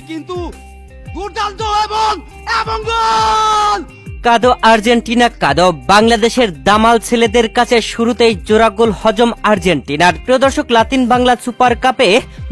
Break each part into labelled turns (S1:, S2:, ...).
S1: কিন্তু দুর্দান্ত এবং গোল।
S2: কাঁদো আর্জেন্টিনা কাঁদো, বাংলাদেশের দামাল ছেলেদের কাছে শুরুতেই জোড়া গোল হজম আর্জেন্টিনার। প্রিয় দর্শক, লাতিন বাংলা সুপার কাপে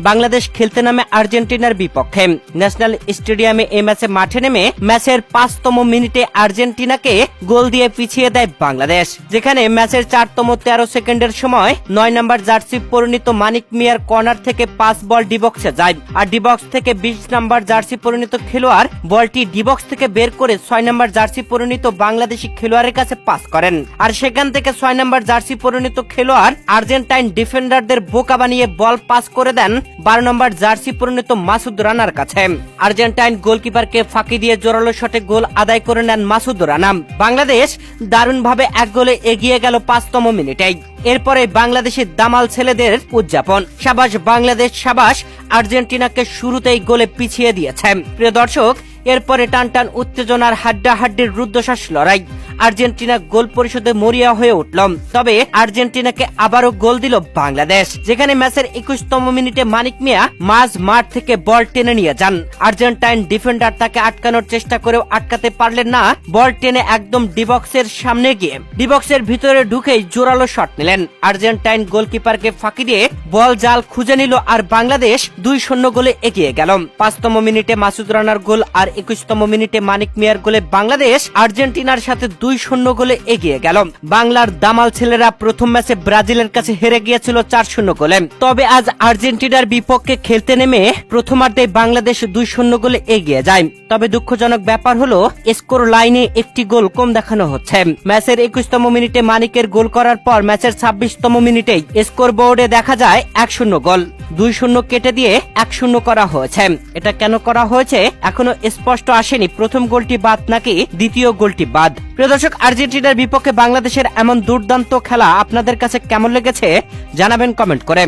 S2: বাংলাদেশ খেলতে নামে আর্জেন্টিনার বিপক্ষে। ন্যাশনাল স্টেডিয়ামে এই ম্যাচে মাঠে নেমে ম্যাচের 5তম মিনিটে আর্জেন্টিনাকে গোল দিয়ে পিছিয়ে দেয় বাংলাদেশ, যেখানে ম্যাচের 4তম 13 সেকেন্ডের সময় 9 নম্বর জার্সি পরিণত মানিক মিয়ার কর্নার থেকে পাস বল ডিবক্সে যায়, আর ডিবক্স থেকে 20 নম্বর জার্সি পরিণত খেলোয়াড় বলটি ডিবক্স থেকে বের করে 6 নম্বর জার্সি পরিণত বাংলাদেশি খেলোয়াড়ের কাছে পাস করেন, আর সেখান থেকে 6 নম্বর জার্সি পরিণত খেলোয়াড় আর্জেন্টাইন ডিফেন্ডারদের বোকা বানিয়ে বল পাস করে দেন 12 নম্বর জার্সি পরিণত মাসুদ রানার কাছে। আর্জেন্টাইন গোলকিপারকে ফাঁকি দিয়ে জোরালো শটে গোল আদায় করে নেন মাসুদ রানা। বাংলাদেশ দারুণভাবে 1 গোলে এগিয়ে গেল 5তম মিনিটেই। এরপরে বাংলাদেশের দামাল ছেলেদের উদযাপন। সাবাস বাংলাদেশ, সাবাস আর্জেন্টিনাকে শুরুতেই গোলে পিছিয়ে দিয়েছে। প্রিয় দর্শক, এরপরে টানটান উত্তেজনার হাড্ডাহাড্ডির রুদ্ধশ্বাস লড়াই। আর্জেন্টিনা গোল পরিশোধে মরিয়া হয়ে উঠল, তবে আর্জেন্টিনাকে আবারও গোল দিল বাংলাদেশ, যেখানে ম্যাচের 21তম মিনিটে মানিক মিয়া মাঝ মাঠ থেকে বল টেনে নিয়ে যান। আর্জেন্টাইন ডিফেন্ডার তাকে আটকানোর চেষ্টা করেও আটকাতে পারলেন না। বল টেনে একদম ডিবক্সের সামনে গিয়ে ডিবক্সের ভিতরে ঢুকেই জোরালো শট নিলেন। আর্জেন্টাইন গোলকিপারকে ফাঁকি দিয়ে বল জাল খুঁজে নিল, আর বাংলাদেশ 2-0 গোলে এগিয়ে গেল। 5তম মিনিটে মাসুদ রানার গোল আর 21তম মিনিটে মানিক মিয়ার গোলে বাংলাদেশ আর্জেন্টিনার সাথে 2-0 গোলে এগিয়ে গেল। বাংলার দামাল ছেলেরা প্রথম ম্যাচে ব্রাজিলের কাছে হেরে গিয়েছিল 4-0 গোলে, তবে আজ আর্জেন্টিনার বিপক্ষে খেলতে নেমে প্রথমার্ধে বাংলাদেশ 2-0 গোলে এগিয়ে যায়। তবে দুঃখজনক ব্যাপার হলো স্কোর লাইনে একটি গোল কম দেখানো হচ্ছে। ম্যাচের 21তম মিনিটে মানিকের গোল করার পর ম্যাচের 26তম মিনিটেই স্কোর বোর্ডে দেখা যায় 1-0 গোল। 2-0 কেটে দিয়ে 1-0 করা হয়েছে। এটা কেন করা হয়েছে এখনো স্পষ্ট আসেনি। প্রথম গোলটি বাদ নাকি দ্বিতীয় গোলটি বাদ? প্রিয় দর্শক, আর্জেন্টিনার বিপক্ষে বাংলাদেশের এমন দুর্দান্ত খেলা আপনাদের কাছে কেমন লেগেছে জানাবেন কমেন্ট করে।